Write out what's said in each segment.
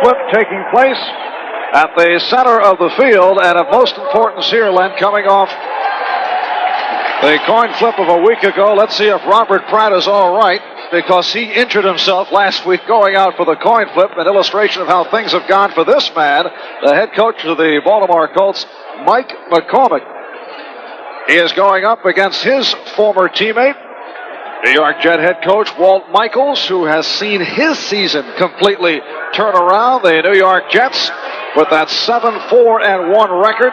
Flip taking place at the center of the field, and of most importance here, Len, coming off the coin flip of a week ago. Let's see if Robert Pratt is all right, because he injured himself last week going out for the coin flip. An illustration of how things have gone for this man, the head coach of the Baltimore Colts, Mike McCormick. He is going up against his former teammate, New York Jet head coach Walt Michaels, who has seen his season completely turn around. The New York Jets with that 7-4-1 record,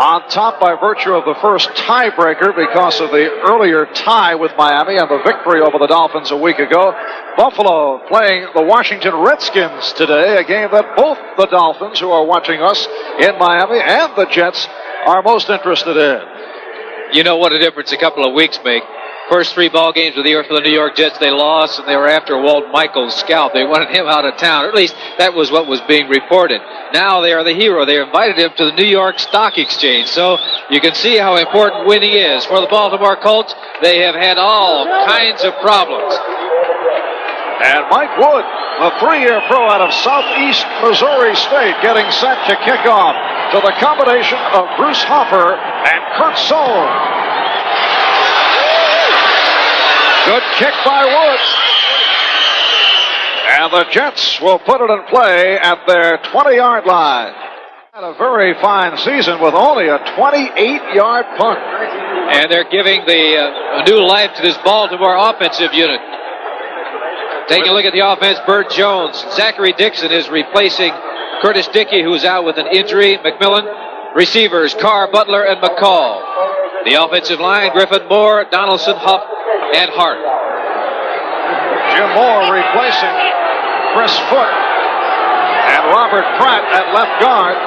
on top by virtue of the first tiebreaker because of the earlier tie with Miami and the victory over the Dolphins a week ago. Buffalo playing the Washington Redskins today, a game that both the Dolphins, who are watching us in Miami, and the Jets are most interested in. You know what a difference a couple of weeks make. First 3 ball games of the year for the New York Jets, they lost, and they were after Walt Michaels' scalp. They wanted him out of town, or at least that was what was being reported. Now they are the hero. They invited him to the New York Stock Exchange. So you can see how important winning is. For the Baltimore Colts, they have had all kinds of problems. And Mike Wood, a 3-year pro out of Southeast Missouri State, getting set to kick off to the combination of Bruce Hopper and Kurt Sohl. Good kick by Wood. And the Jets will put it in play at their 20-yard line. Had a very fine season with only a 28-yard punt. And they're giving a new life to this Baltimore offensive unit. Taking a look at the offense, Burt Jones. Zachary Dixon is replacing Curtis Dickey, who's out with an injury. McMillan. Receivers, Carr, Butler, and McCall. The offensive line, Griffin Moore, Donaldson, Huff, and Hart. Jim Moore replacing Chris Foote and Robert Pratt at left guard.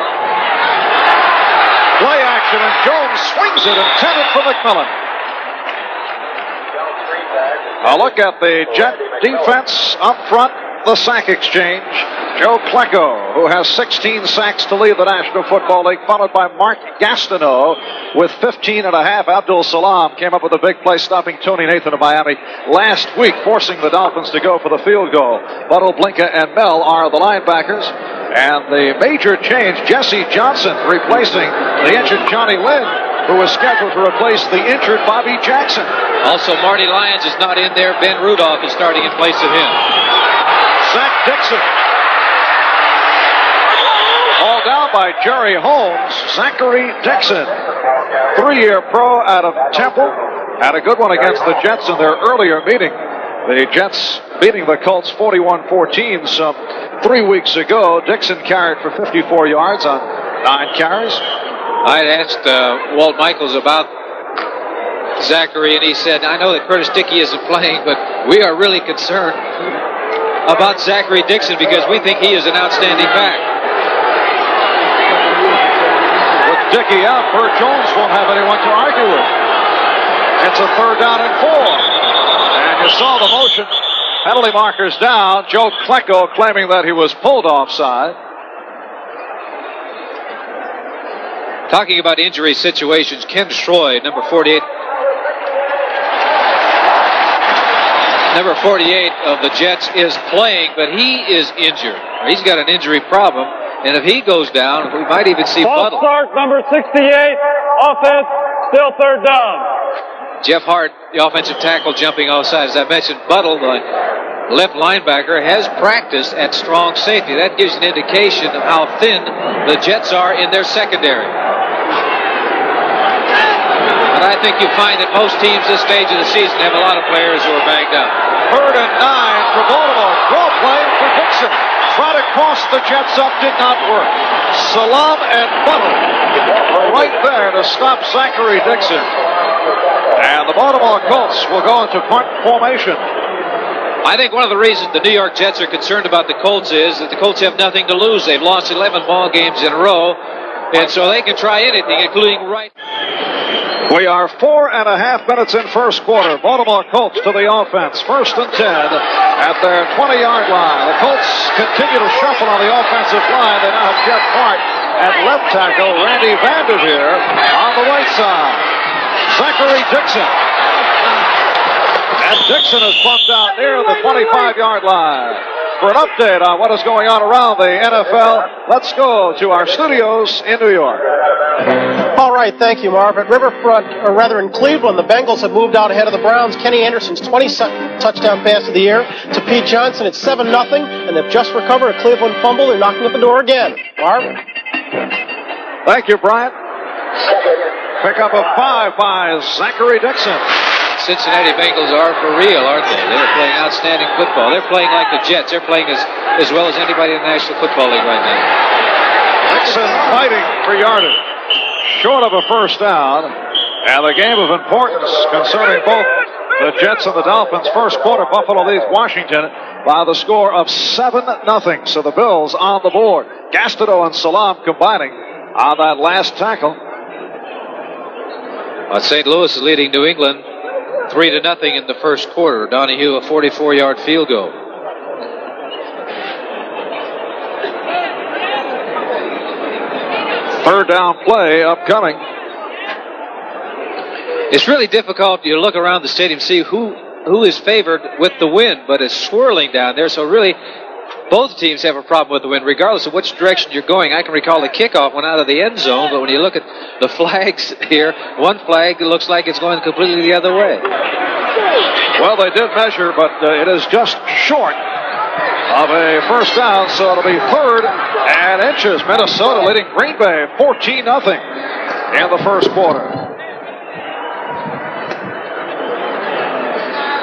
Play action, and Jones swings it, intended for McMillan. A look at the Jet defense up front, the sack exchange. Joe Klecko, who has 16 sacks to lead the National Football League, followed by Mark Gastineau with 15 and a half. Abdul Salam came up with a big play, stopping Tony Nathan of Miami last week, forcing the Dolphins to go for the field goal. Buttle, Blinka, and Mel are the linebackers. And the major change, Jesse Johnson replacing the injured Johnny Lynn, who was scheduled to replace the injured Bobby Jackson. Also, Marty Lyons is not in there. Ben Rudolph is starting in place of him. Zach Dixon. All down by Jerry Holmes. Zachary Dixon, 3-year pro out of Temple, had a good one against the Jets in their earlier meeting. The Jets beating the Colts 41-14 some 3 weeks ago. Dixon carried for 54 yards on 9 carries. I had asked Walt Michaels about Zachary, and he said, I know that Curtis Dickey isn't playing, but we are really concerned about Zachary Dixon because we think he is an outstanding back. Dickey out, Burt Jones won't have anyone to argue with. It's a 3rd down and 4. And you saw the motion. Penalty markers down. Joe Klecko claiming that he was pulled offside. Talking about injury situations, Ken Schroy, number 48. Number 48 of the Jets is playing, but he is injured. He's got an injury problem. And if he goes down, we might even see Buttle. Start number 68, offense, still 3rd down. Jeff Hart, the offensive tackle, jumping offside. As I mentioned, Buttle, the left linebacker, has practiced at strong safety. That gives an indication of how thin the Jets are in their secondary. But I think you find that most teams this stage of the season have a lot of players who are banged up. 3rd and 9 for Baltimore. Draw play for Dixon. Tried to cross the Jets up, did not work. Salam and Buttle were right there to stop Zachary Dixon. And the Baltimore Colts will go into punt formation. I think one of the reasons the New York Jets are concerned about the Colts is that the Colts have nothing to lose. They've lost 11 ball games in a row, and so they can try anything, including right. We are 4.5 minutes in first quarter. Baltimore Colts to the offense. 1st and 10 at their 20-yard line. The Colts continue to shuffle on the offensive line. They now have Jeff Hart at left tackle. Randy Vanderveer on the right side. Zachary Dixon. And Dixon is bumped out near the 25-yard line. for an update on what is going on around the NFL. Let's go to our studios in New York. All right, thank you, Marv. At Riverfront, or rather in Cleveland, the Bengals have moved out ahead of the Browns. Kenny Anderson's 22nd touchdown pass of the year to Pete Johnson. It's 7-0, and they've just recovered a Cleveland fumble. They're knocking at the door again. Marv? Thank you, Bryant. Pick up a 5 by Zachary Dixon. Cincinnati Bengals are for real, aren't they? They're playing outstanding football. They're playing like the Jets. They're playing as well as anybody in the National Football League right now. Dixon fighting for yardage. Short of a first down. And the game of importance concerning both the Jets and the Dolphins. First quarter, Buffalo leads Washington by the score of 7-0. So the Bills on the board. Gastineau and Salam combining on that last tackle. St. Louis is leading New England 3-0 in the first quarter. Donahue a 44-yard field goal. Third down play upcoming. It's really difficult. You look around the stadium, see who is favored with the wind, but it's swirling down there. So really, both teams have a problem with the wind, regardless of which direction you're going. I can recall the kickoff went out of the end zone, but when you look at the flags here, one flag looks like it's going completely the other way. Well, they did measure, but it is just short of a first down, so it'll be 3rd and inches. Minnesota leading Green Bay 14-0 in the first quarter.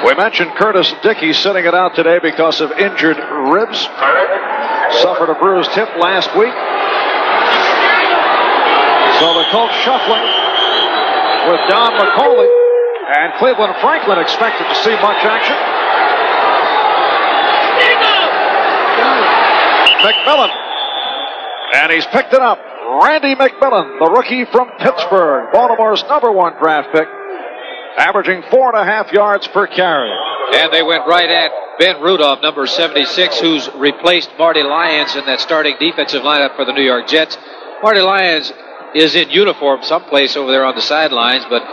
We mentioned Curtis Dickey sitting it out today because of injured ribs. Suffered a bruised hip last week. So the Colts shuffling with Don McCauley, and Cleveland Franklin expected to see much action. McMillan, and he's picked it up. Randy McMillan, the rookie from Pittsburgh, Baltimore's #1 draft pick, averaging 4.5 yards per carry. And they went right at Ben Rudolph, number 76, who's replaced Marty Lyons in that starting defensive lineup for the New York Jets. Marty Lyons is in uniform someplace over there on the sidelines, but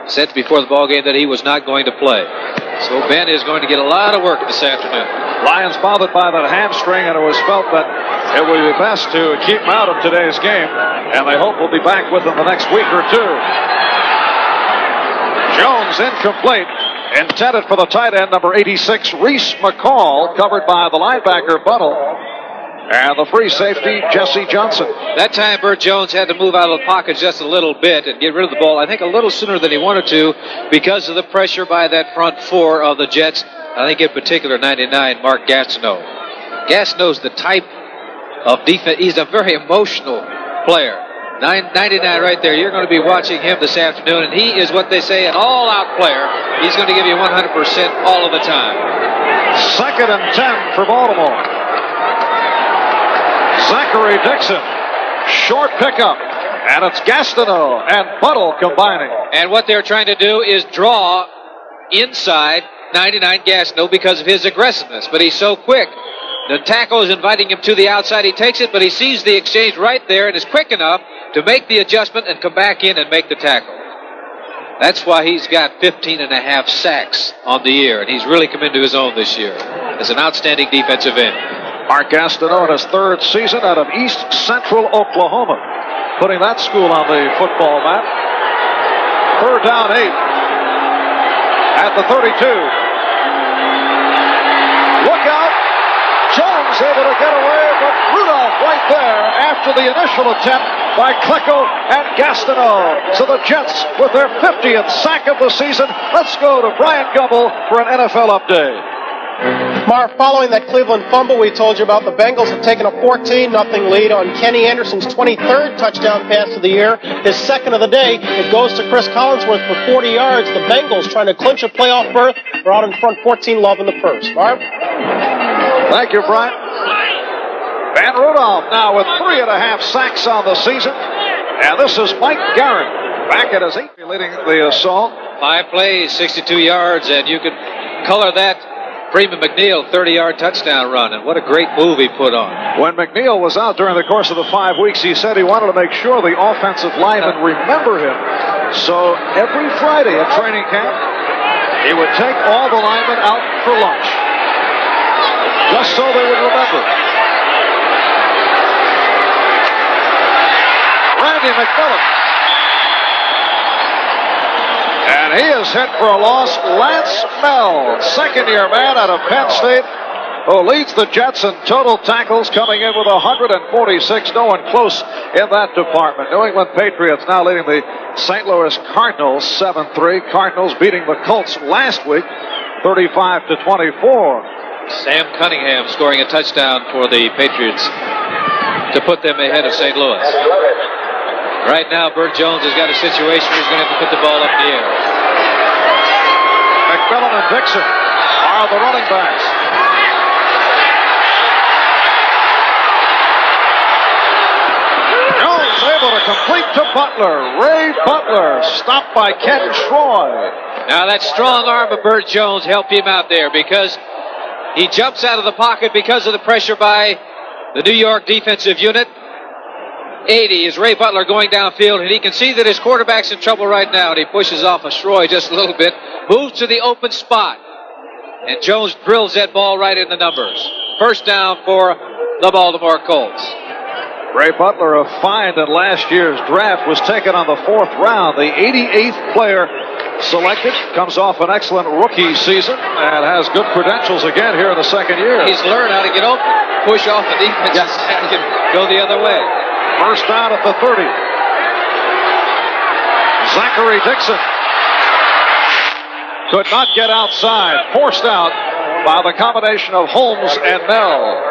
said before the ball game that he was not going to play. So Ben is going to get a lot of work this afternoon. Lions bothered by that hamstring, and it was felt that it would be best to keep him out of today's game, and they hope we'll be back within the next week or two. Jones incomplete. Intended for the tight end, number 86, Reese McCall, covered by the linebacker, Buttle, and the free safety, Jesse Johnson. That time, Burt Jones had to move out of the pocket just a little bit and get rid of the ball, I think, a little sooner than he wanted to because of the pressure by that front four of the Jets. I think in particular, 99, Mark Gastineau. Gastineau's the type of defense. He's a very emotional player. 99 right there. You're going to be watching him this afternoon, and he is what they say an all-out player. He's going to give you 100% all of the time. 2nd and 10 for Baltimore. Zachary Dixon, short pickup, and it's Gastineau and Buttle combining. And what they're trying to do is draw inside 99 Gastineau because of his aggressiveness, but he's so quick. The tackle is inviting him to the outside. He takes it, but he sees the exchange right there and is quick enough to make the adjustment and come back in and make the tackle. That's why he's got 15.5 sacks on the year, and he's really come into his own this year as an outstanding defensive end. Mark Gastineau in his 3rd season out of East Central Oklahoma, putting that school on the football map. 3rd down 8 at the 32. Look out! Jones able to get away, but Rudolph right there after the initial attempt by Klecko and Gastineau. So the Jets with their 50th sack of the season. Let's go to Brian Gumble for an NFL update. Marv, following that Cleveland fumble we told you about, the Bengals have taken a 14-0 lead on Kenny Anderson's 23rd touchdown pass of the year, his 2nd of the day. It goes to Chris Collinsworth for 40 yards. The Bengals trying to clinch a playoff berth. They're out in front 14-0 in the first. Marv? Thank you, Brian. Van Rudolph now with 3.5 sacks on the season. And this is Mike Garrett back at his 8th, leading the assault. 5 plays, 62 yards, and you can color that Freeman McNeil 30-yard touchdown run, and what a great move he put on. When McNeil was out during the course of the 5 weeks, he said he wanted to make sure the offensive linemen remember him. So every Friday at training camp, he would take all the linemen out for lunch. just so they would remember. Randy McMillan. And he is hit for a loss. Lance Mell, second-year man out of Penn State, who leads the Jets in total tackles, coming in with 146. No one close in that department. New England Patriots now leading the St. Louis Cardinals 7-3. Cardinals beating the Colts last week 35-24. Sam Cunningham scoring a touchdown for the Patriots to put them ahead of St. Louis. Right now, Burt Jones has got a situation where he's going to have to put the ball up in the air. McMillan and Dixon are the running backs. Jones able to complete to Butler. Ray Butler stopped by Ken Troy. Now that strong arm of Burt Jones helped him out there because he jumps out of the pocket because of the pressure by the New York defensive unit. 80 is Ray Butler going downfield, and he can see that his quarterback's in trouble right now, and he pushes off of Troy just a little bit, moves to the open spot, and Jones drills that ball right in the numbers. First down for the Baltimore Colts. Ray Butler, a find in last year's draft, was taken on the 4th round. The 88th player selected, comes off an excellent rookie season, and has good credentials again here in the second year. He's learned how to get open, push off the defense, and go the other way. First down at the 30. Zachary Dixon could not get outside. Forced out by the combination of Holmes and Mell.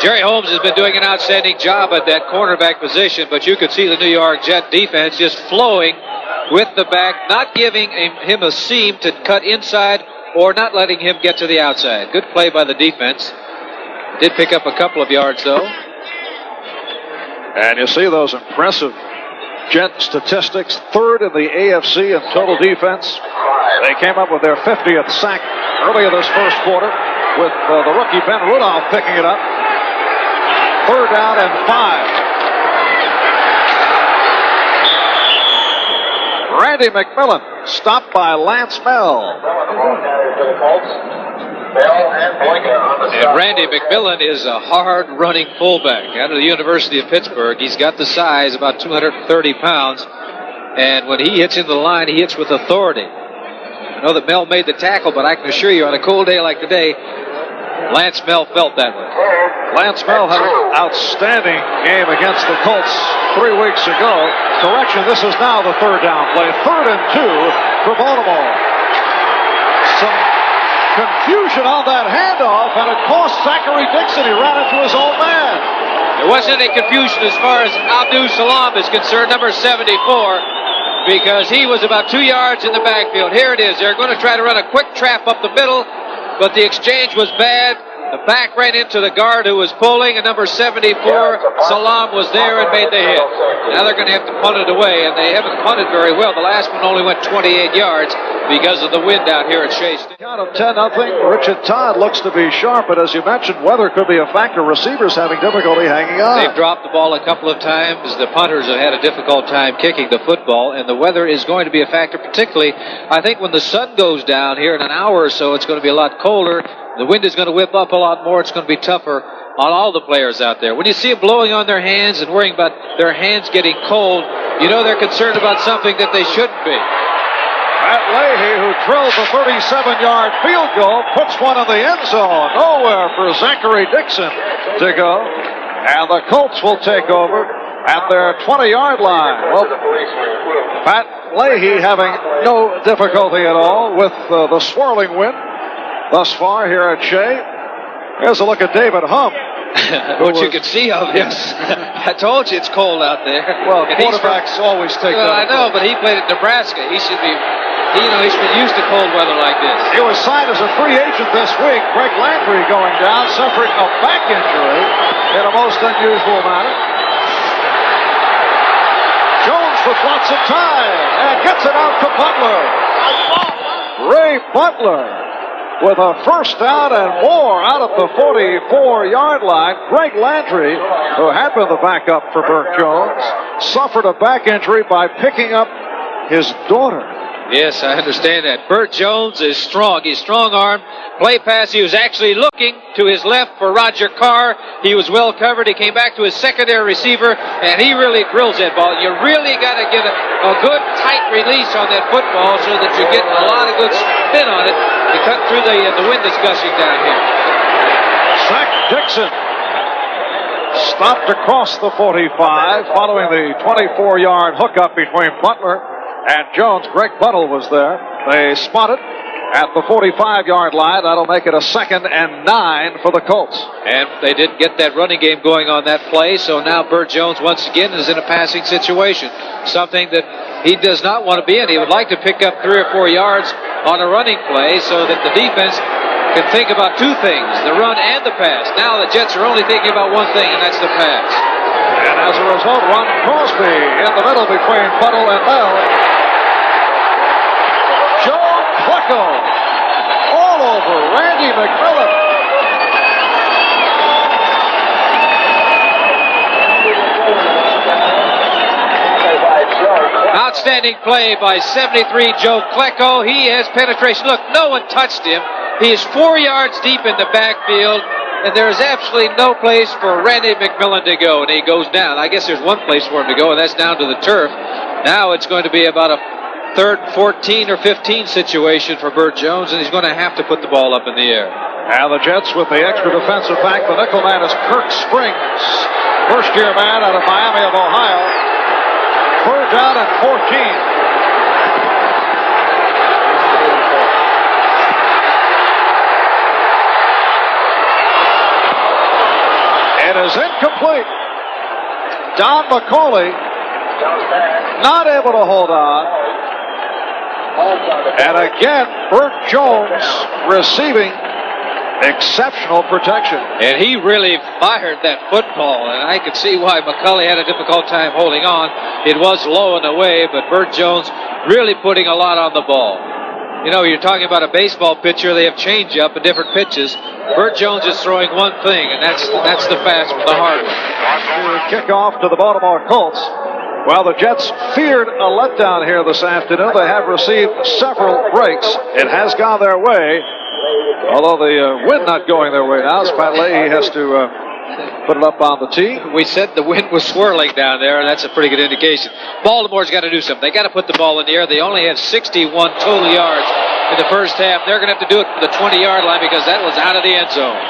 Jerry Holmes has been doing an outstanding job at that cornerback position, but you could see the New York Jet defense just flowing with the back, not giving him a seam to cut inside or not letting him get to the outside. Good play by the defense. Did pick up a couple of yards, though. And you see those impressive Jet statistics. Third in the AFC in total defense. They came up with their 50th sack early in this first quarter with the rookie Ben Rudolph picking it up. Third down and 5. Randy McMillan stopped by Lance Mell. And Randy McMillan is a hard-running fullback out of the University of Pittsburgh. He's got the size, about 230 pounds. And when he hits into the line, he hits with authority. I know that Mell made the tackle, but I can assure you on a cold day like today, Lance Mell felt that one. Lance Mell had an outstanding game against the Colts 3 weeks ago. Correction, this is now the third down play. 3rd and 2 for Baltimore. Some confusion on that handoff, and it cost Zachary Dixon. He ran into his own man. There wasn't any confusion as far as Abdul Salam is concerned, number 74, because he was about 2 yards in the backfield. Here it is. They're going to try to run a quick trap up the middle, but the exchange was bad. The back ran into the guard who was pulling, and number 74, Salam, was there and made the hit. Now they're going to have to punt it away, and they haven't punted very well. The last one only went 28 yards because of the wind out here at Shea. Count of 10-0. Richard Todd looks to be sharp, but as you mentioned, weather could be a factor. Receivers having difficulty hanging on. They've dropped the ball a couple of times. The punters have had a difficult time kicking the football, and the weather is going to be a factor, particularly, I think, when the sun goes down here in an hour or so. It's going to be a lot colder. The wind is going to whip up a lot more. It's going to be tougher on all the players out there. When you see them blowing on their hands and worrying about their hands getting cold, you know they're concerned about something that they shouldn't be. Matt Leahy, who drilled the 37-yard field goal, puts one in the end zone. Nowhere for Zachary Dixon to go. And the Colts will take over at their 20-yard line. Well, Pat Leahy having no difficulty at all with the swirling wind thus far here at Shea. Here's a look at David Humm. What you can see of him. Yes. I told you it's cold out there. Well, and quarterbacks always take that. I know, but he played at Nebraska. He should be, he's been used to cold weather like this. He was signed as a free agent this week. Greg Landry going down, suffering a back injury in a most unusual manner. Jones with lots of time and gets it out to Butler. Ray Butler with a first down and more out of the 44-yard line. Greg Landry, who had been the backup for Burt Jones, suffered a back injury by picking up his daughter. Yes, I understand that. Burt Jones is strong. He's strong-armed. Play pass, he was actually looking to his left for Roger Carr. He was well covered. He came back to his secondary receiver, and he really drills that ball. You really got to get a good, tight release on that football so that you get a lot of good spin on it to cut through the wind that's gushing down here. Zach Dixon stopped across the 45 following the 24-yard hookup between Butler and Jones. Greg Buttle was there. They spotted at the 45-yard line. That'll make it a 2nd and 9 for the Colts. And they didn't get that running game going on that play, so now Burt Jones once again is in a passing situation, something that he does not want to be in. He would like to pick up 3 or 4 yards on a running play so that the defense can think about 2 things, the run and the pass. Now the Jets are only thinking about one thing, and that's the pass. And as a result, Ron Crosby in the middle between Buttle and Bell. Joe Klecko all over Randy McMillan. Outstanding play by 73 Joe Klecko. He has penetration. Look, no one touched him. He is 4 yards deep in the backfield, and there is absolutely no place for Randy McMillan to go, and he goes down. I guess there's one place for him to go, and that's down to the turf. Now it's going to be about a 3rd, 14 or 15 situation for Burt Jones, and he's going to have to put the ball up in the air. And the Jets with the extra defensive back. The nickel man is Kirk Springs, first-year man out of Miami of Ohio. 3rd down and 14. It is incomplete. Don McCauley not able to hold on. And again, Burt Jones receiving exceptional protection. And he really fired that football, and I could see why McCauley had a difficult time holding on. It was low and away, but Burt Jones really putting a lot on the ball. You know, you're talking about a baseball pitcher. They have change-up and different pitches. Burt Jones is throwing one thing, and that's the fast one, the hard one. Kickoff to the Baltimore Colts. Well, the Jets feared a letdown here this afternoon. They have received several breaks. It has gone their way, although the wind not going their way now. Pat Leahy has to put it up on the tee. We said the wind was swirling down there, and that's a pretty good indication. Baltimore's got to do something. They got to put the ball in the air. They only have 61 total yards in the first half. They're going to have to do it from the 20-yard line because that was out of the end zone.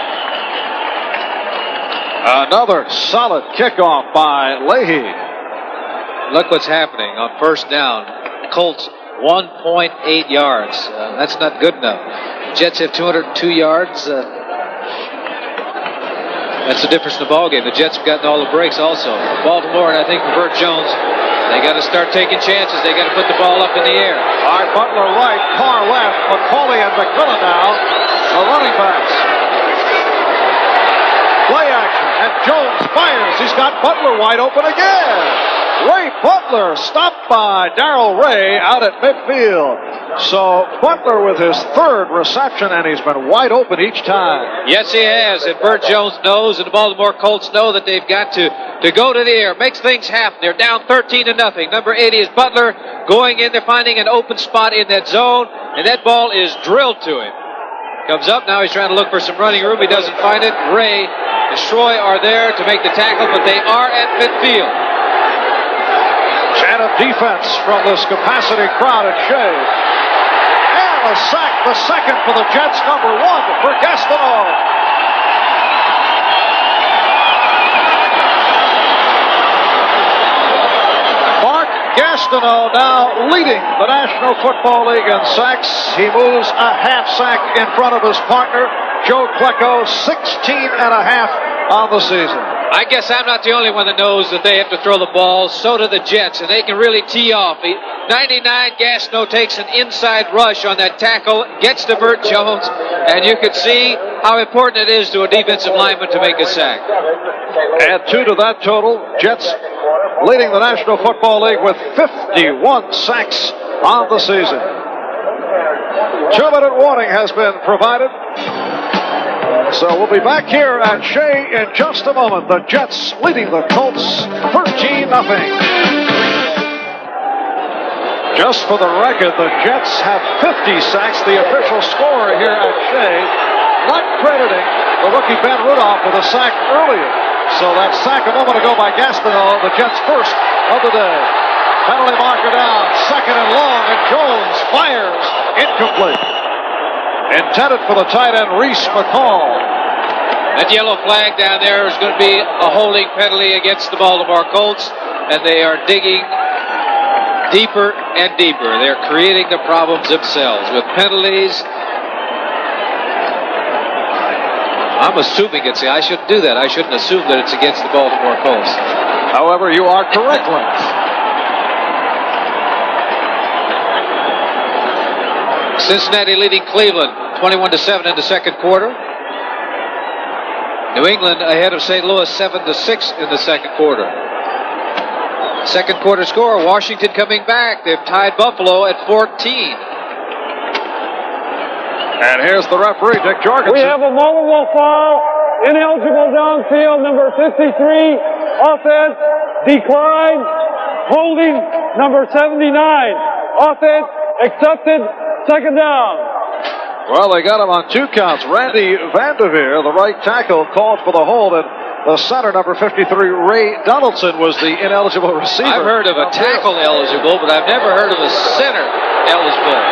Another solid kickoff by Leahy. Look what's happening on first down. Colts 1.8 yards. That's not good enough. Jets have 202 yards. That's the difference in the ball game. The Jets have gotten all the breaks also. Baltimore, and I think for Burt Jones, they got to start taking chances. They got to put the ball up in the air. All right, Butler right, Carr left, McCauley and McMillan now. The running backs. Play action, and Jones fires. He's got Butler wide open again. Ray Butler stopped by Darrell Ray out at midfield. So Butler with his 3rd reception, and he's been wide open each time. Yes, he has, and Burt Jones knows, and the Baltimore Colts know that they've got to go to the air, makes things happen. They're down 13-0. Number 80 is Butler going in there, finding an open spot in that zone, and that ball is drilled to him. Comes up, now he's trying to look for some running room. He doesn't find it. Ray and Shea are there to make the tackle, but they are at midfield. Chant of defense from this capacity crowd at Shea. And a sack, the 2nd for the Jets, number 1 for Gastineau. Mark Gastineau now leading the National Football League in sacks. He moves a half sack in front of his partner, Joe Klecko, 16.5 on the season. I guess I'm not the only one that knows that they have to throw the ball. So do the Jets, and they can really tee off. 99 Gastineau takes an inside rush on that tackle, gets to Burt Jones, and you can see how important it is to a defensive lineman to make a sack. Add 2 to that total. Jets leading the National Football League with 51 sacks on the season. 2-minute warning has been provided. So we'll be back here at Shea in just a moment. The Jets leading the Colts 13-0. Just for the record, the Jets have 50 sacks, the official score here at Shea, not crediting the rookie Ben Rudolph with a sack earlier. So that sack a moment ago by Gastineau, the Jets' first of the day. Penalty marker down, second and long, and Jones fires, incomplete. Intended for the tight end, Reese McCall. That yellow flag down there is going to be a holding penalty against the Baltimore Colts, and they are digging deeper and deeper. They're creating the problems themselves with penalties. I'm assuming I shouldn't do that. I shouldn't assume that it's against the Baltimore Colts. However, you are correct, Lance. Cincinnati leading Cleveland 21-7 in the second quarter. New England ahead of St. Louis 7-6 in the second quarter. Second quarter score, Washington coming back. They've tied Buffalo at 14. And here's the referee, Dick Jorgensen. We have a multiple foul. Ineligible downfield, number 53. Offense, decline. Holding, number 79. Offense, accepted. Second down. Well, they got him on 2 counts. Randy Vanderveer, the right tackle, called for the hold, and the center, number 53, Ray Donaldson, was the ineligible receiver. I've heard of a tackle eligible, but I've never heard of a center eligible.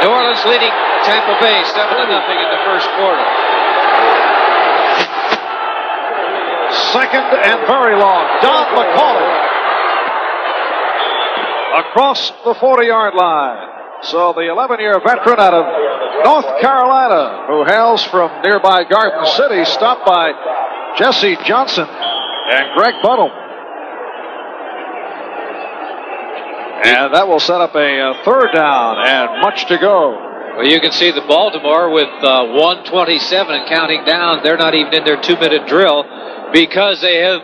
New Orleans leading Tampa Bay 7-0 in the first quarter. Second and very long. Don McCauley across the 40-yard line. So the 11-year veteran out of North Carolina, who hails from nearby Garden City, stopped by Jesse Johnson and Greg Buttle. And that will set up a third down and much to go. Well, you can see the Baltimore with 1:27 and counting down. They're not even in their 2-minute drill because they have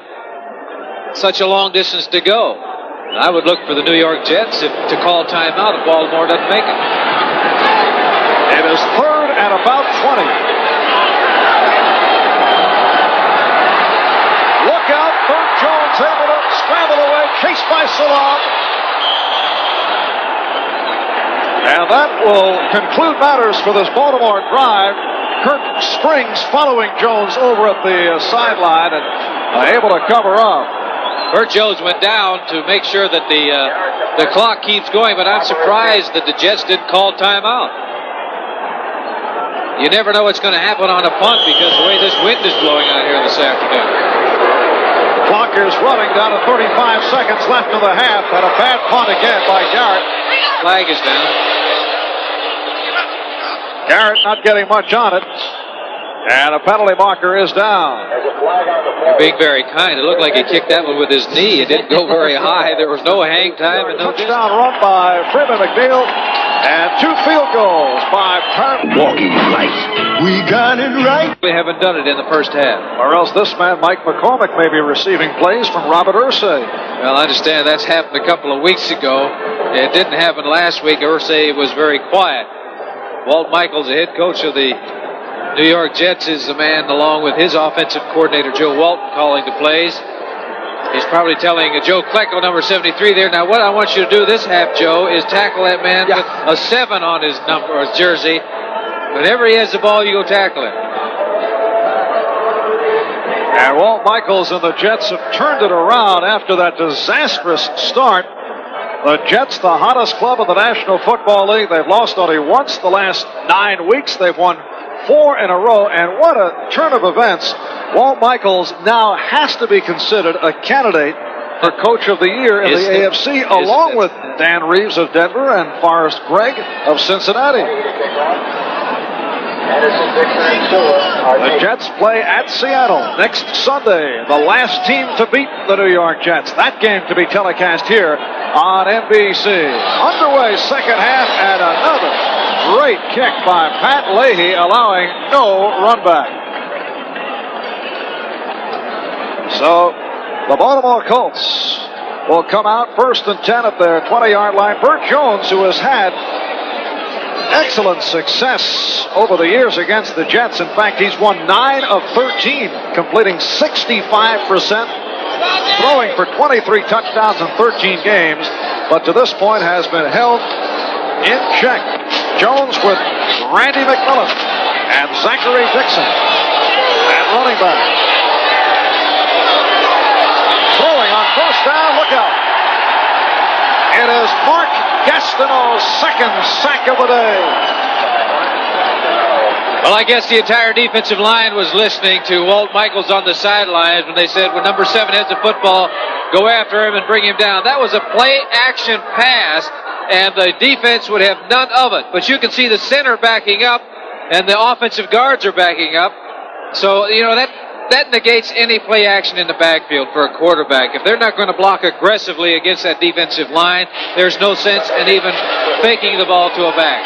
such a long distance to go. And I would look for the New York Jets to call timeout if Baltimore doesn't make it. It is third and about 20. Look out, Bert Jones able to scramble away, chased by Salam. And that will conclude matters for this Baltimore drive. Kirk Springs following Jones over at the sideline and able to cover up. Bert Jones went down to make sure that the clock keeps going, but I'm surprised that the Jets didn't call timeout. You never know what's going to happen on a punt because the way this wind is blowing out here this afternoon. Clock is running down to 35 seconds left in the half, and a bad punt again by Garrett. Flag is down. Garrett not getting much on it. And a penalty marker is down. You're being very kind. It looked like he kicked that one with his knee. It didn't go very high. There was no hang time and no touchdown run by Freeman McNeil. And 2 field goals by Pat. Walking right. We got it right. We haven't done it in the first half. Or else this man, Mike McCormick, may be receiving plays from Robert Irsay. Well, I understand that's happened a couple of weeks ago. It didn't happen last week. Irsay was very quiet. Walt Michaels, the head coach of the New York Jets, is the man, along with his offensive coordinator, Joe Walton, calling the plays. He's probably telling Joe Klecko, number 73 there. Now, what I want you to do this half, Joe, is tackle that man with a 7 on his number or his jersey. Whenever he has the ball, you go tackle him. And Walt Michaels and the Jets have turned it around after that disastrous start. The Jets, the hottest club in the National Football League. They've lost only once the last 9 weeks. They've won 4 in a row, and what a turn of events. Walt Michaels now has to be considered a candidate for Coach of the Year in the AFC, along with Dan Reeves of Denver and Forrest Gregg of Cincinnati. The Jets play at Seattle next Sunday, the last team to beat the New York Jets. That game to be telecast here on NBC. Underway second half, and another great kick by Pat Leahy, allowing no run back. So the Baltimore Colts will come out first and 10 at their 20-yard line. Bert Jones, who has had excellent success over the years against the Jets. In fact, he's won 9 of 13, completing 65%, throwing for 23 touchdowns in 13 games. but to this point has been held in check. Jones with Randy McMillan and Zachary Dixon at running back. Throwing on first down, look out. It is Mark Gastineau's second sack of the day. Well, I guess the entire defensive line was listening to Walt Michaels on the sidelines when they said, when number 7 has the football, go after him and bring him down. That was a play-action pass, and the defense would have none of it. But you can see the center backing up, and the offensive guards are backing up. So, that negates any play action in the backfield for a quarterback. If they're not going to block aggressively against that defensive line, there's no sense in even faking the ball to a back.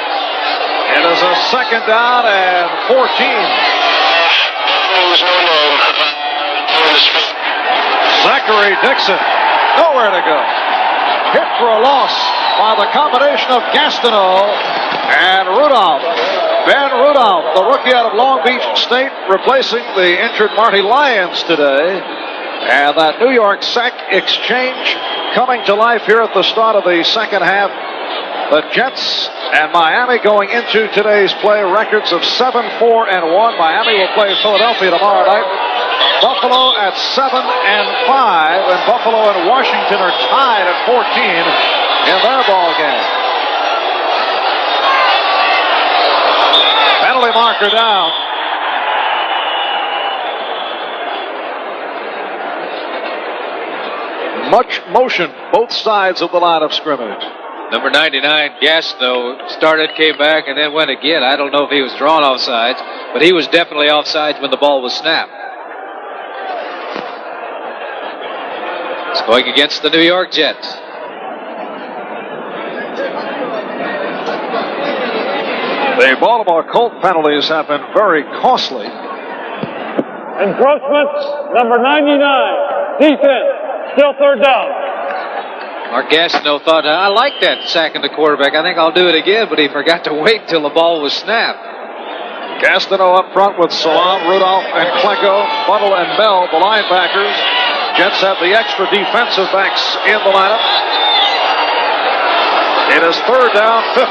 It is a second down and 14. Zachary Dixon, nowhere to go. Hit for a loss by the combination of Gastineau and Rudolph. Ben Rudolph, the rookie out of Long Beach State, replacing the injured Marty Lyons today. And that New York sack exchange coming to life here at the start of the second half. The Jets and Miami going into today's play, records of 7-4-1. Miami will play Philadelphia tomorrow night. Buffalo at 7-5, and Buffalo and Washington are tied at 14 in their ball game. Penalty marker down. Much motion, both sides of the line of scrimmage. Number 99, Gastineau, started, came back, and then went again. I don't know if he was drawn offsides, but he was definitely offsides when the ball was snapped. It's going against the New York Jets. The Baltimore Colt penalties have been very costly. Encroachment, number 99, defense, still third down. Mark Gastineau thought, I like that sacking the quarterback. I think I'll do it again, but he forgot to wait till the ball was snapped. Gastineau up front with Salam, Rudolph, and Klenko, Buttle, and Bell, the linebackers. Jets have the extra defensive backs in the lineup. It is third down, 15.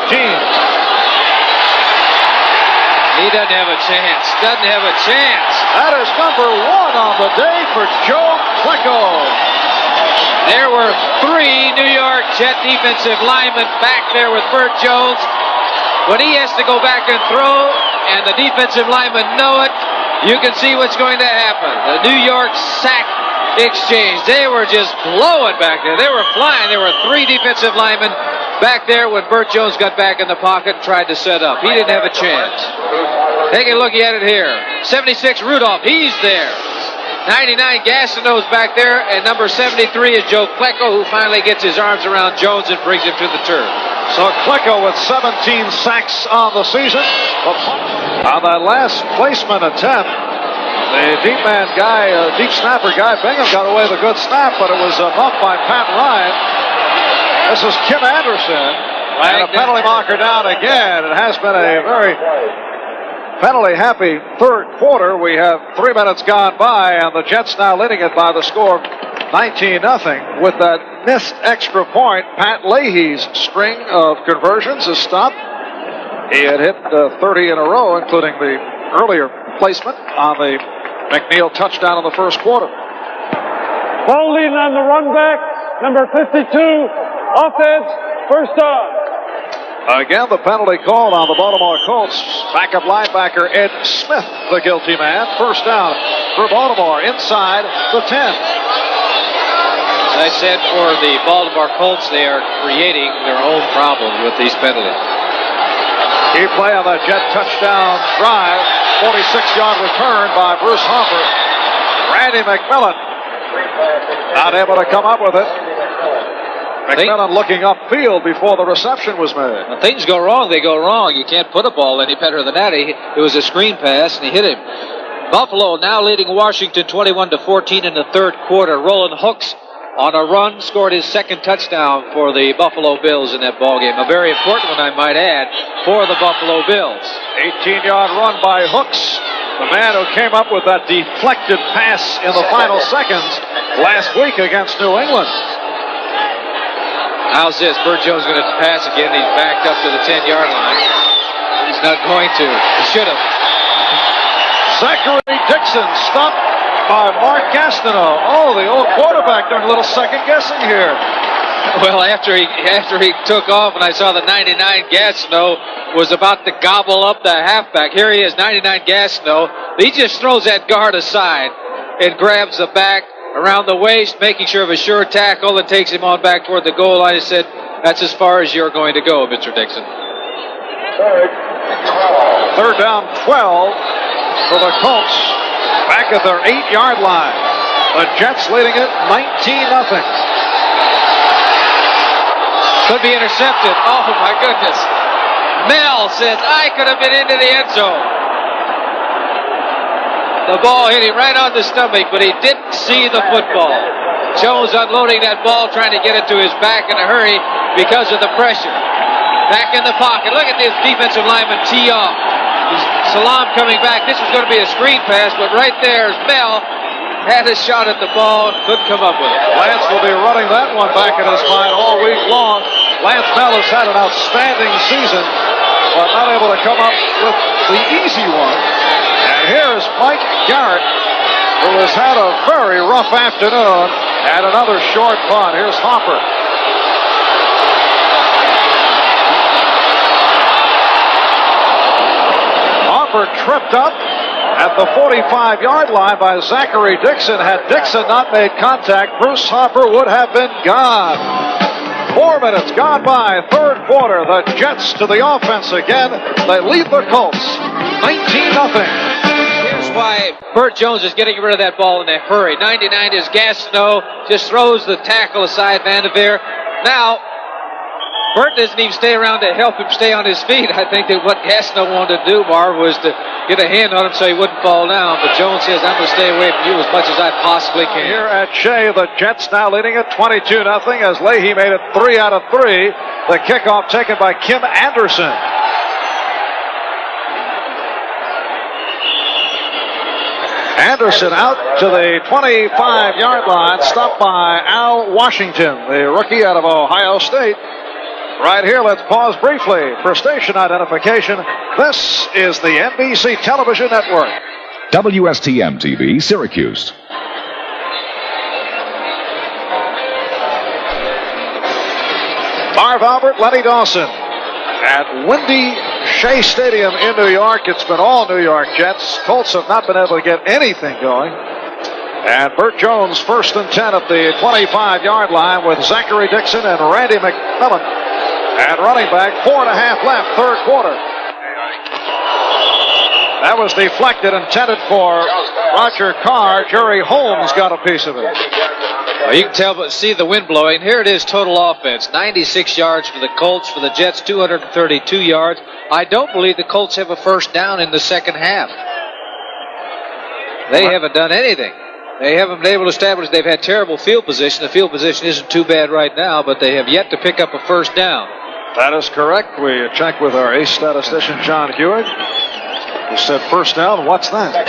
He doesn't have a chance. Doesn't have a chance. That is number 1 on the day for Joe Klenko. There were 3 New York Jet defensive linemen back there with Burt Jones. When he has to go back and throw, and the defensive linemen know it, you can see what's going to happen. The New York sack exchange. They were just blowing back there. They were flying. There were 3 defensive linemen back there when Burt Jones got back in the pocket and tried to set up. He didn't have a chance. Take a look at it here. 76 Rudolph, he's there. 99 Gastineau's back there, and number 73 is Joe Klenko, who finally gets his arms around Jones and brings him to the turf. So Klenko with 17 sacks on the season. On that last placement attempt, the deep man guy, deep snapper guy, Bingham got away with a good snap, but it was muffed by Pat Ryan. This is Kim Anderson, and a penalty marker down again. It has been a very penalty-happy third quarter. We have 3 minutes gone by, and the Jets now leading it by the score of 19-0. With that missed extra point, Pat Leahy's string of conversions is stopped. He had hit 30 in a row, including the earlier placement on the McNeil touchdown in the first quarter. Ball leading on the run back, number 52, offense, first down. Again, the penalty called on the Baltimore Colts. Backup linebacker Ed Smith, the guilty man. First down for Baltimore inside the 10. As I said, for the Baltimore Colts, they are creating their own problem with these penalties. Key play on the Jet touchdown drive. 46-yard return by Bruce Hopper. Randy McMillan not able to come up with it. McMillan looking upfield before the reception was made. When things go wrong, they go wrong. You can't put a ball any better than that. It was a screen pass, and he hit him. Buffalo now leading Washington 21-14 in the third quarter. Roland Hooks on a run scored his second touchdown for the Buffalo Bills in that ballgame. A very important one, I might add, for the Buffalo Bills. 18-yard run by Hooks, the man who came up with that deflected pass in the final seconds last week against New England. How's this? Bert Jones going to pass again. He's backed up to the 10-yard line. He's not going to. He should have. Zachary Dixon stopped by Mark Gastineau. Oh, the old quarterback doing a little second guessing here. Well, after he took off and I saw the 99 Gastineau was about to gobble up the halfback. Here he is, 99 Gastineau. He just throws that guard aside and grabs the back around the waist, making sure of a sure tackle and takes him on back toward the goal line. I said, that's as far as you're going to go, Mr. Dixon. Third down 12 for the Colts. Back at their 8-yard line. The Jets leading it 19-0. Could be intercepted. Oh, my goodness. Mel says, I could have been into the end zone. The ball hit him right on the stomach, but he didn't see the football. Jones unloading that ball, trying to get it to his back in a hurry because of the pressure. Back in the pocket. Look at this defensive lineman tee off. Salam coming back. This was going to be a screen pass, but right there, Mel had a shot at the ball, couldn't come up with it. Lance will be running that one back in his mind all week long. Lance Mel has had an outstanding season, but not able to come up with the easy one. And here's Mike Garrett, who has had a very rough afternoon, and another short punt. Here's Hopper. Hopper tripped up at the 45-yard line by Zachary Dixon. Had Dixon not made contact, Bruce Hopper would have been gone. 4 minutes gone by, third quarter. The Jets to the offense again. They lead the Colts 19-0. Here's why Bert Jones is getting rid of that ball in a hurry. 99 is Gastineau, just throws the tackle aside, Vanderveer. Now, Bert doesn't even stay around to help him stay on his feet. I think that what Gastineau wanted to do, Marv, was to get a hand on him so he wouldn't fall down. But Jones says, I'm going to stay away from you as much as I possibly can. Here at Shea, the Jets now leading it 22-0 as Leahy made it 3 out of 3. The kickoff taken by Kim Anderson. Anderson out to the 25-yard line, stopped by Al Washington, the rookie out of Ohio State. Right here, let's pause briefly for station identification. This is the NBC Television Network. WSTM-TV, Syracuse. Marv Albert, Lenny Dawson at windy Shea Stadium in New York. It's been all New York Jets. Colts have not been able to get anything going. And Bert Jones, 1st and 10 at the 25-yard line with Zachary Dixon and Randy McMillan. And running back, 4.5 left, third quarter. That was deflected, intended for Roger Carr. Jerry Holmes got a piece of it. Well, you can tell, but see the wind blowing. Here it is, total offense. 96 yards for the Colts. For the Jets, 232 yards. I don't believe the Colts have a first down in the second half. They haven't done anything. They haven't been able to establish. They've had terrible field position. The field position isn't too bad right now, but they have yet to pick up a first down. That is correct. We checked with our ace statistician, John Hewitt, who said first down. What's that?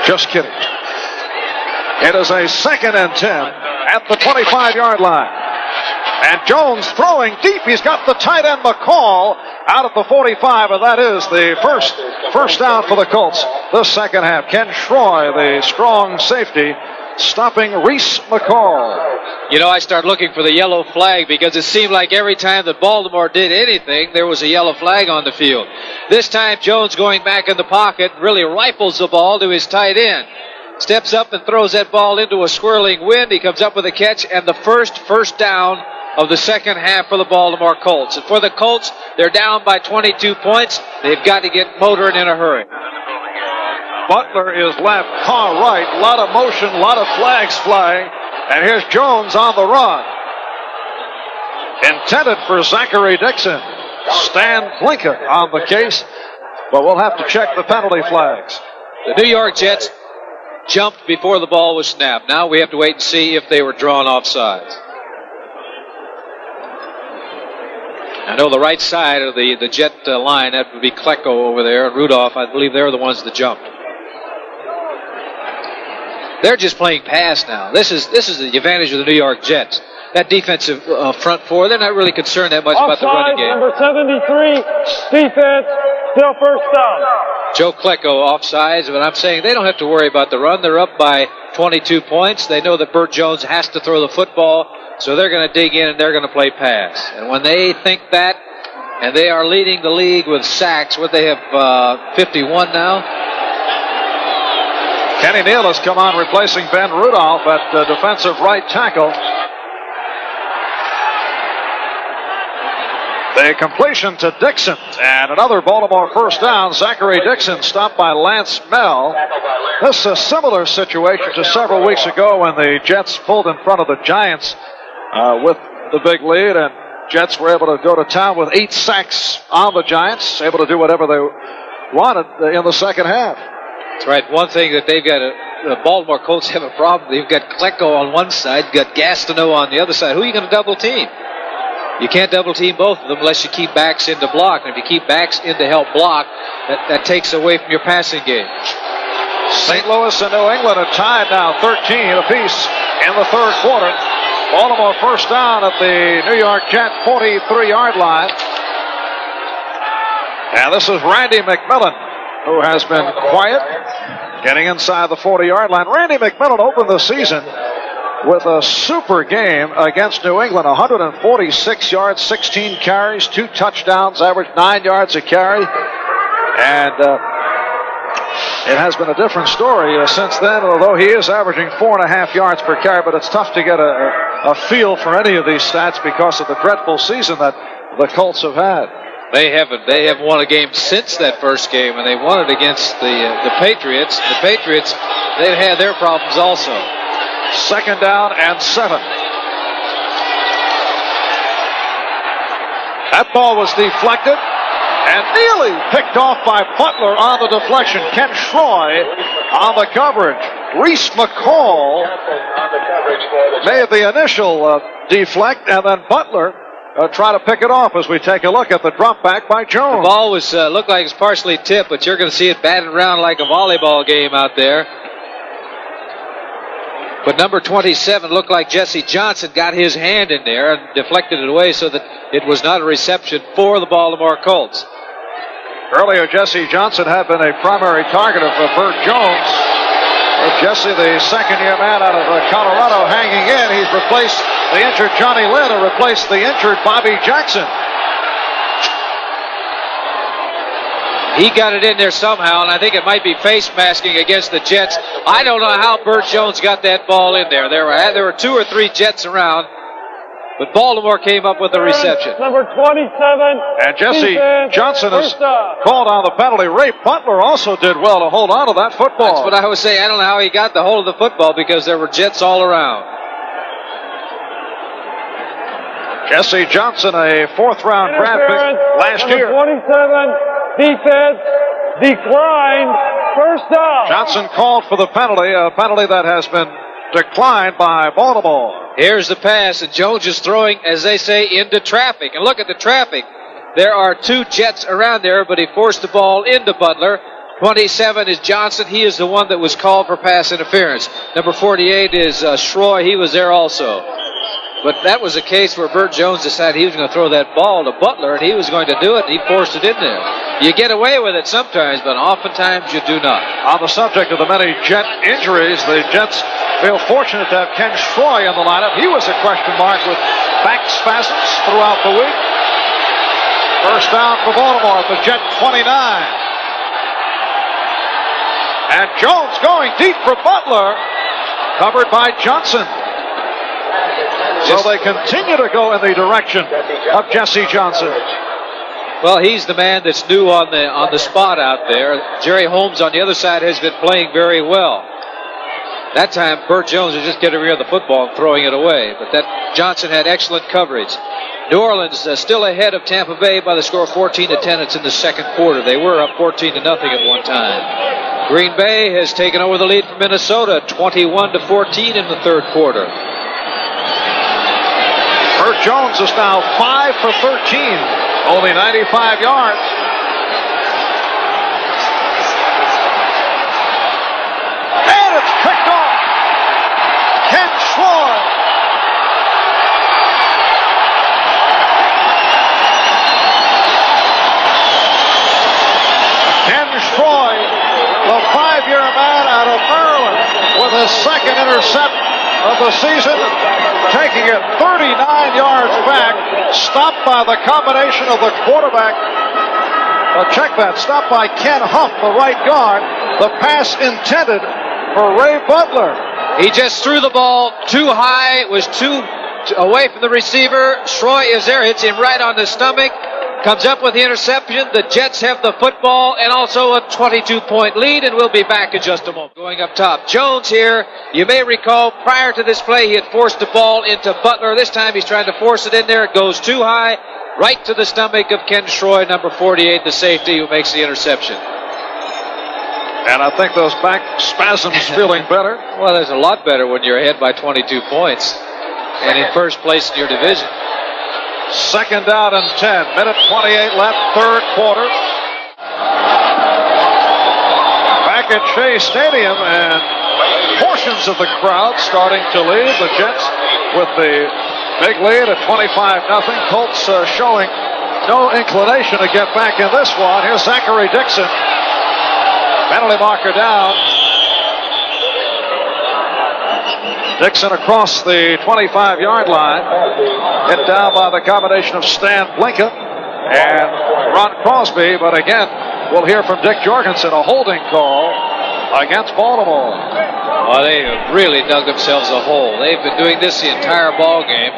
Just kidding. It is a 2nd and 10 at the 25-yard line. And Jones throwing deep. He's got the tight end McCall out at the 45, and that is the first down for the Colts this second half. Ken Schroy, the strong safety, stopping Reese McCall. You know, I started looking for the yellow flag because it seemed like every time that Baltimore did anything, there was a yellow flag on the field. This time, Jones going back in the pocket really rifles the ball to his tight end. Steps up and throws that ball into a swirling wind. He comes up with a catch and the first down of the second half for the Baltimore Colts. And for the Colts, they're down by 22 points. They've got to get motoring in a hurry. Butler is left, Carr right. A lot of motion, a lot of flags flying. And here's Jones on the run. Intended for Zachary Dixon. Stan Blinken on the case. But we'll have to check the penalty flags. The New York Jets jumped before the ball was snapped. Now we have to wait and see if they were drawn offsides. I know the right side of the Jet line, that would be Klecko over there, and Rudolph, I believe they're the ones that jumped. They're just playing pass now. This is the advantage of the New York Jets. That defensive front four, they're not really concerned that much about the running game. Number 73, defense, still first down. Joe Klecko offsides, but I'm saying they don't have to worry about the run. They're up by 22 points. They know that Burt Jones has to throw the football, so they're going to dig in and they're going to play pass. And when they think that, and they are leading the league with sacks, what they have 51 now. Kenny Neal has come on replacing Ben Rudolph at defensive right tackle. The completion to Dixon, and another Baltimore first down. Zachary Dixon stopped by Lance Mell. This is a similar situation to several weeks ago when the Jets pulled in front of the Giants with the big lead, and Jets were able to go to town with 8 sacks on the Giants, able to do whatever they wanted in the second half. That's right. One thing that they've got, the Baltimore Colts have a problem. They've got Klecko on one side, you've got Gastineau on the other side. Who are you going to double team? You can't double team both of them unless you keep backs in to block. And if you keep backs in to help block, that takes away from your passing game. St. Louis and New England are tied now 13 apiece in the third quarter. Baltimore first down at the New York Jet 43-yard line. And this is Randy McMillan, who has been quiet, getting inside the 40-yard line. Randy McMillan opened the season with a super game against New England. 146 yards, 16 carries, 2 touchdowns, averaged 9 yards a carry. And it has been a different story since then, although he is averaging 4.5 yards per carry. But it's tough to get a feel for any of these stats because of the dreadful season that the Colts have had. They haven't won a game since that first game, and they won it against the Patriots. The Patriots, they've had their problems also. Second down and 7. That ball was deflected and nearly picked off by Butler on the deflection. Ken Schroy on the coverage. Reese McCall made the initial deflect, and then Butler try to pick it off as we take a look at the drop back by Jones. The ball was looked like it's partially tipped, but you're going to see it batted around like a volleyball game out there. But number 27 looked like Jesse Johnson got his hand in there and deflected it away so that it was not a reception for the Baltimore Colts. Earlier, Jesse Johnson had been a primary target of Burt Jones. Jesse, the second-year man out of Colorado, hanging in. He's replaced the injured Johnny Lynn and replaced the injured Bobby Jackson. He got it in there somehow, and I think it might be face masking against the Jets. I don't know how Burt Jones got that ball in there. There were 2 or 3 Jets around, but Baltimore came up with the reception. Number 27. And Jesse Johnson is called on the penalty. Ray Butler also did well to hold on to that football. That's what I was saying. I don't know how he got the hold of the football because there were Jets all around. Jesse Johnson, a 4th-round draft pick last year. 27. Defense declined. First down. Johnson called for the penalty, a penalty that has been declined by Baltimore. Here's the pass, and Jones is throwing, as they say, into traffic. And look at the traffic. There are 2 Jets around there, but he forced the ball into Butler. 27 is Johnson. He is the one that was called for pass interference. Number 48 is Schroy. He was there also. But that was a case where Burt Jones decided he was going to throw that ball to Butler, and he was going to do it, and he forced it in there. You get away with it sometimes, but oftentimes you do not. On the subject of the many Jet injuries, the Jets feel fortunate to have Ken Schroy in the lineup. He was a question mark with back spasms throughout the week. First down for Baltimore at the Jet 29. And Jones going deep for Butler, covered by Johnson. So they continue to go in the direction of Jesse Johnson. Well, he's the man that's new on the spot out there. Jerry Holmes on the other side has been playing very well. That time, Burt Jones was just getting rid of the football and throwing it away. But that Johnson had excellent coverage. New Orleans still ahead of Tampa Bay by the score of 14-10. It's in the second quarter. They were up 14-0 at one time. Green Bay has taken over the lead from Minnesota, 21-14 in the third quarter. Burt Jones is now 5 for 13, only 95 yards. And it's picked off. out of Maryland with his second intercept of the season, taking it 39 yards back, stopped by the combination of the quarterback. Check that, stopped by Ken Huff, the right guard. The pass intended for Ray Butler. He just threw the ball too high. It was too away from the receiver. Shea is there, hits him right on the stomach. Comes up with the interception. The Jets have the football and also a 22-point lead, and we'll be back in just a moment. Going up top, Jones here. You may recall prior to this play, he had forced the ball into Butler. This time he's trying to force it in there. It goes too high, right to the stomach of Ken Shea, number 48, the safety, who makes the interception. And I think those back spasms feeling better. Well, there's a lot better when you're ahead by 22 points and in first place in your division. Second down and 10. Minute 28 left, third quarter. Back at Shea Stadium, and portions of the crowd starting to leave. The Jets with the big lead at 25-0. Colts showing no inclination to get back in this one. Here's Zachary Dixon. Penalty marker down. Dixon across the 25-yard line. Hit down by the combination of Stan Blinken and Ron Crosby. But again, we'll hear from Dick Jorgensen, a holding call against Baltimore. Well, they have really dug themselves a hole. They've been doing this the entire ball game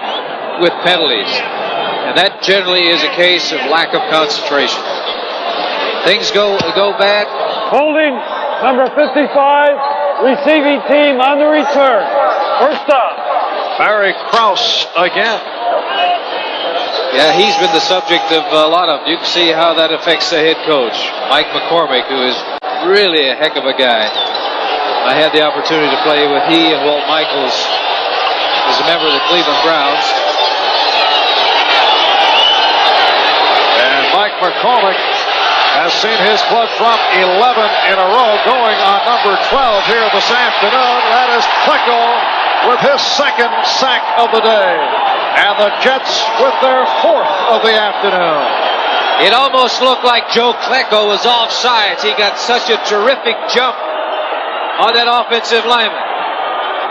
with penalties. And that generally is a case of lack of concentration. Things go bad. Holding number 55, receiving team on the return. First down. Barry Krause again. Yeah, he's been the subject of a lot of. You can see how that affects the head coach, Mike McCormick, who is really a heck of a guy. I had the opportunity to play with he and Walt Michaels as a member of the Cleveland Browns. And Mike McCormick has seen his club drop 11 in a row, going on number 12 here this afternoon. That is Klecko with his second sack of the day. And the Jets with their fourth of the afternoon. It almost looked like Joe Klecko was offsides. He got such a terrific jump on that offensive lineman.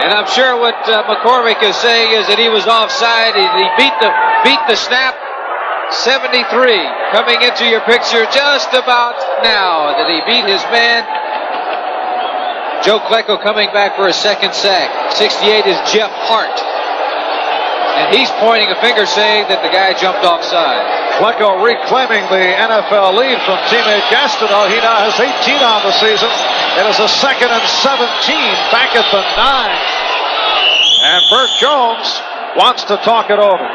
And I'm sure what McCormick is saying is that he was offside. He beat the snap. 73 coming into your picture just about now that he beat his man. Joe Klecko coming back for a second sack. 68 is Jeff Hart. And he's pointing a finger saying that the guy jumped offside. Klecko reclaiming the NFL lead from teammate Gastineau. He now has 18 on the season. It is a 2nd and 17 back at the 9. And Burt Jones wants to talk it over.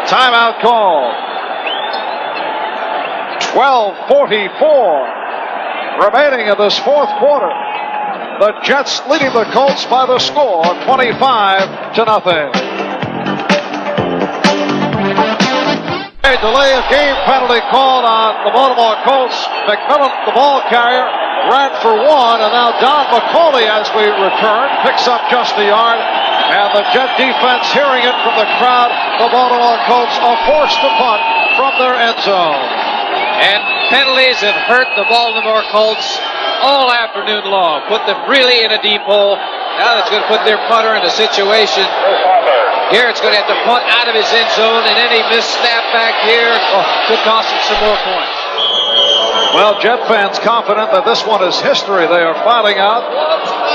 Timeout call. 12:44 remaining in this fourth quarter. The Jets leading the Colts by the score, 25-0. A delay of game penalty called on the Baltimore Colts. McMillan, the ball carrier, ran for one, and now Don McCauley, as we return, picks up just a yard. And the Jet defense, hearing it from the crowd, the Baltimore Colts are forced to punt from their end zone. And penalties have hurt the Baltimore Colts all afternoon long. Put them really in a deep hole. Now that's going to put their punter in a situation. Garrett's going to have to punt out of his end zone, and any missed snap back here could cost him some more points. Well, Jet fans confident that this one is history. They are filing out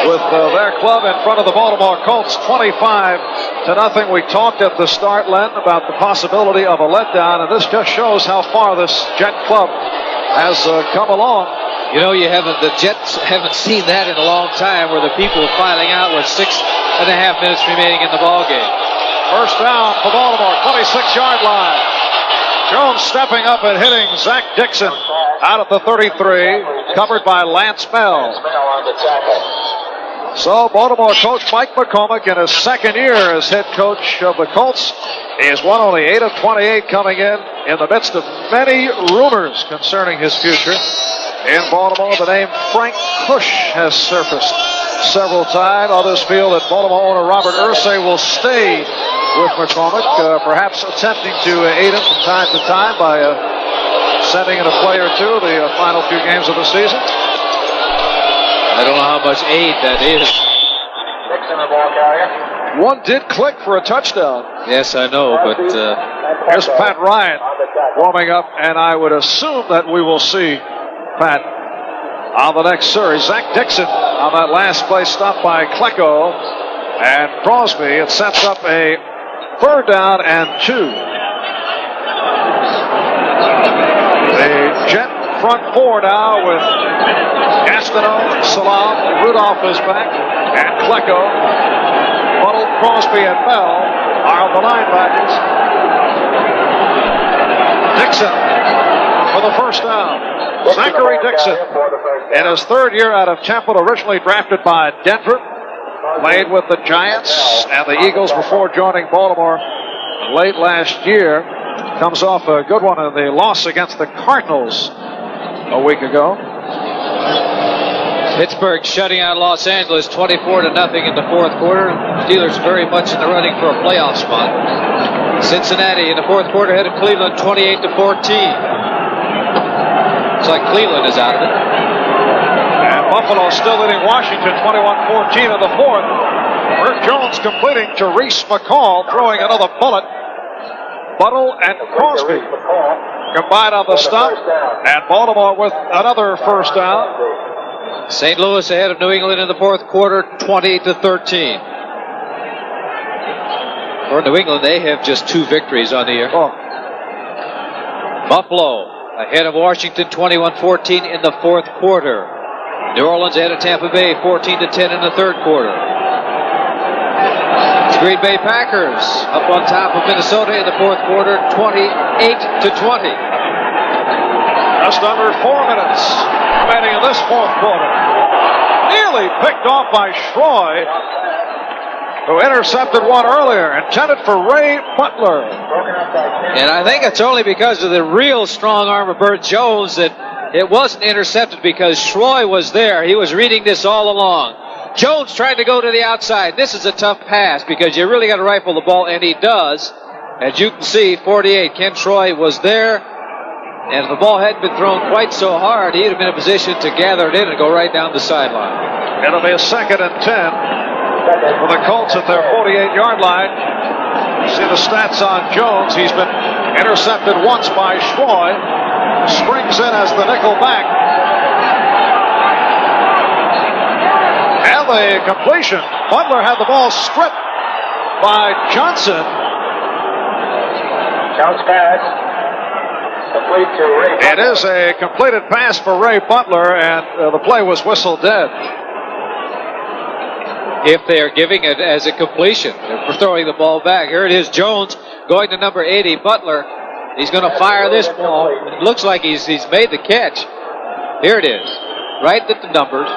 with their club in front of the Baltimore Colts, 25-0. We talked at the start, Len, about the possibility of a letdown, and this just shows how far this Jet club has come along. You know, the Jets haven't seen that in a long time, where the people are filing out with 6.5 minutes remaining in the ball game. First down for Baltimore, 26-yard line. Jones stepping up and hitting Zach Dixon out at the 33, covered by Lance Bell. So Baltimore coach Mike McCormick, in his second year as head coach of the Colts, he has won only 8 of 28 coming in the midst of many rumors concerning his future. In Baltimore, the name Frank Kush has surfaced several times. Others feel that Baltimore owner Robert Irsay will stay with McCormick, perhaps attempting to aid him from time to time by sending in a play or two the final few games of the season. I don't know how much aid that is. One did click for a touchdown. Yes, I know, but Here's Pat Ryan warming up, and I would assume that we will see Pat on the next series. Zach Dixon on that last play, stopped by Klecko and Crosby. It sets up a 3rd down and 2. The Jet front 4 now with Gastineau, Salam, Rudolph is back, and Klecko. Buttle, Crosby, and Bell are the linebackers. Dixon for the 1st down. Zachary Dixon in his 3rd year out of Temple, originally drafted by Denver. Played with the Giants and the Eagles before joining Baltimore late last year. Comes off a good one in the loss against the Cardinals a week ago. Pittsburgh shutting out Los Angeles 24-0 in the 4th quarter. Steelers very much in the running for a playoff spot. Cincinnati in the 4th quarter ahead of Cleveland 28-14. It's like Cleveland is out of it. And Buffalo still leading Washington 21-14 in the 4th. Bert Jones completing to Reese McCall, throwing another bullet. Buttle and Crosby combined on the stop, and Baltimore with another 1st down. St. Louis ahead of New England in the 4th quarter, 20-13. For New England, they have just 2 victories on the year. Buffalo ahead of Washington, 21-14 in the 4th quarter. New Orleans ahead of Tampa Bay, 14-10 in the 3rd quarter. Green Bay Packers up on top of Minnesota in the 4th quarter, 28-20. Just under 4 minutes remaining in this 4th quarter. Nearly picked off by Shroy, who intercepted one earlier, intended for Ray Butler. And I think it's only because of the real strong arm of Bert Jones that it wasn't intercepted, because Shroy was there. He was reading this all along. Jones tried to go to the outside. This is a tough pass because you really got to rifle the ball, and he does. As you can see, 48, Ken Shroy was there. And if the ball hadn't been thrown quite so hard, he'd have been in a position to gather it in and go right down the sideline. It'll be a 2nd and 10 for the Colts at their 48-yard line. See the stats on Jones. He's been intercepted once by Shroy. Springs in as the nickel back. And the completion. Butler had the ball stripped by Johnson. Jones pass. It is a completed pass for Ray Butler, and the play was whistled dead. If they are giving it as a completion for throwing the ball back. Here it is, Jones going to number 80, Butler. He's going to fire this ball. It looks like he's made the catch. Here it is, right at the numbers.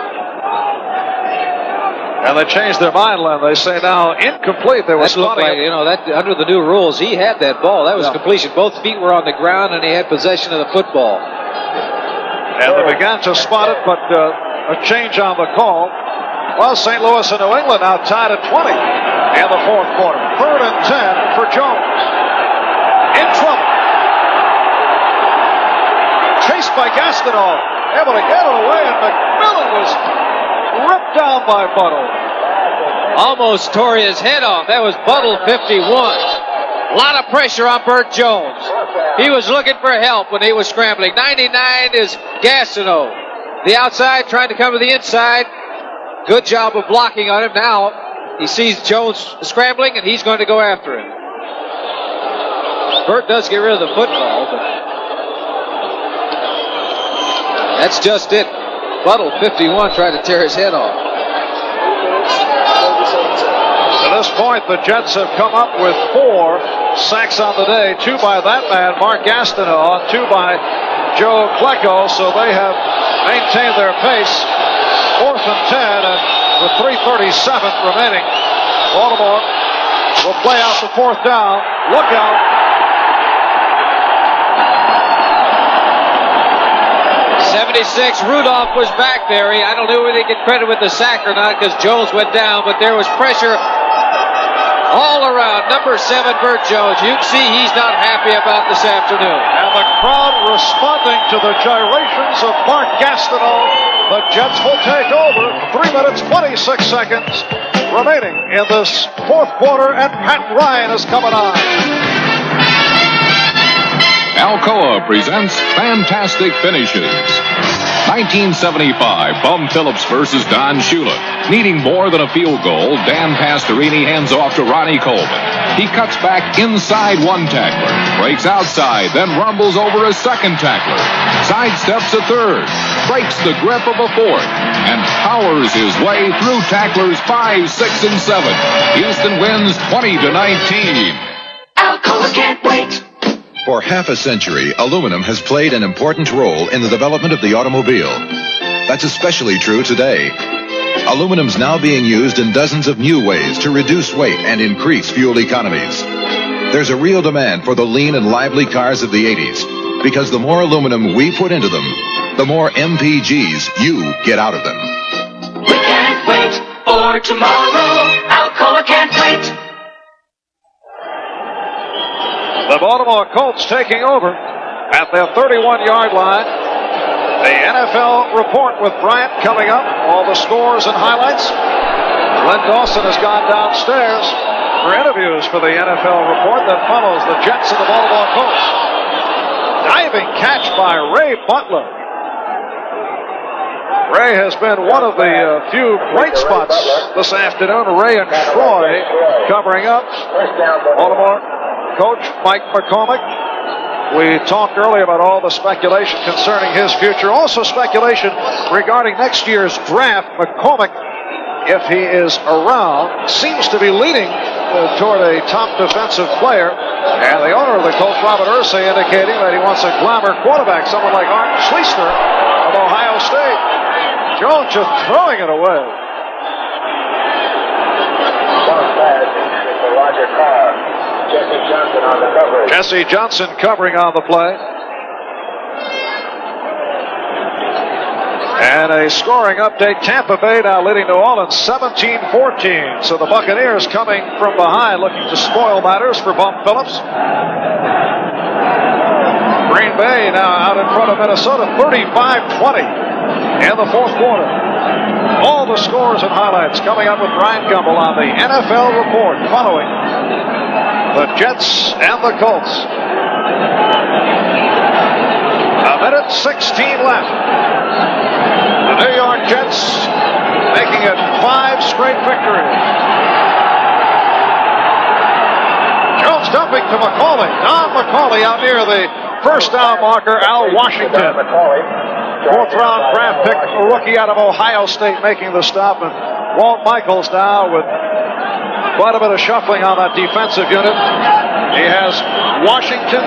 And they changed their mind, Len. They say now incomplete. There was that looked like, that under the new rules, he had that ball. That was completion. Both feet were on the ground, and he had possession of the football. And they began to spot it, but a change on the call. Well, St. Louis and New England now tied at 20 in the 4th quarter. 3rd and 10 for Jones. In trouble. Chased by Gastineau. Able to get it away, and McMillan was ripped down by Buttle. Almost tore his head off. That was Buttle, 51. A lot of pressure on Bert Jones. He was looking for help when he was scrambling. 99 is Gastineau. The outside trying to come to the inside. Good job of blocking on him. Now he sees Jones scrambling, and he's going to go after him. Bert does get rid of the football, but that's just it. Buttle, 51, tried to tear his head off. To this point, the Jets have come up with 4 sacks on the day. 2 by that man, Mark Gastineau, and 2 by Joe Klecko, so they have maintained their pace. 4th and 10, and with 3:37 remaining, Baltimore will play out the 4th down. Look out. 76, Rudolph was back there. I don't know whether they get credit with the sack or not because Jones went down, but there was pressure all around. Number 7, Bert Jones. You can see he's not happy about this afternoon. And the crowd responding to the gyrations of Mark Gastineau. The Jets will take over. 3 minutes, 26 seconds remaining in this fourth quarter, and Pat Ryan is coming on. Alcoa presents Fantastic Finishes. 1975, Bum Phillips versus Don Shula. Needing more than a field goal, Dan Pastorini hands off to Ronnie Coleman. He cuts back inside one tackler, breaks outside, then rumbles over a second tackler, sidesteps a third, breaks the grip of a fourth, and powers his way through tacklers 5, 6, and 7. Houston wins 20-19. Alcoa can't wait. For half a century, aluminum has played an important role in the development of the automobile. That's especially true today. Aluminum's now being used in dozens of new ways to reduce weight and increase fuel economies. There's a real demand for the lean and lively cars of the 80s, because the more aluminum we put into them, the more MPGs you get out of them. We can't wait for tomorrow. Alcoa can't wait. The Baltimore Colts taking over at their 31-yard line. The NFL report with Bryant coming up. All the scores and highlights. Len Dawson has gone downstairs for interviews for the NFL report that follows the Jets and the Baltimore Colts. Diving catch by Ray Butler. Ray has been one of the few bright spots this afternoon. Ray and Troy covering up. Baltimore coach Mike McCormick. We talked earlier about all the speculation concerning his future. Also speculation regarding next year's draft. McCormick, if he is around, seems to be leaning toward a top defensive player. And the owner of the Colts, Robert Irsay, indicating that he wants a glamour quarterback, someone like Art Schliessner of Ohio State. Jones just throwing it away. Roger Carr. Jesse Johnson on the coverage. Jesse Johnson covering on the play. And a scoring update. Tampa Bay now leading New Orleans 17-14. So the Buccaneers coming from behind, looking to spoil matters for Bum Phillips. Green Bay now out in front of Minnesota 35-20 in the fourth quarter. All the scores and highlights coming up with Brian Gumbel on the NFL report following the Jets and the Colts. A minute 16 left. The New York Jets making it 5 straight victories. Jones dumping to McCauley. Don McCauley out near the first down marker. Al Washington, fourth-round draft pick, a rookie out of Ohio State, making the stop. And Walt Michaels now with quite a bit of shuffling on that defensive unit. He has Washington,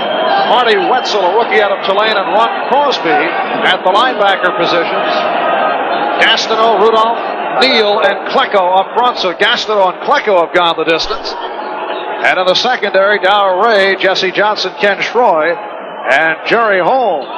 Marty Wetzel, a rookie out of Tulane, and Ron Crosby at the linebacker positions. Gastineau, Rudolph, Neal, and Klecko up front. So Gastineau and Klecko have gone the distance. And in the secondary, Dow Ray, Jesse Johnson, Ken Schroy, and Jerry Holmes.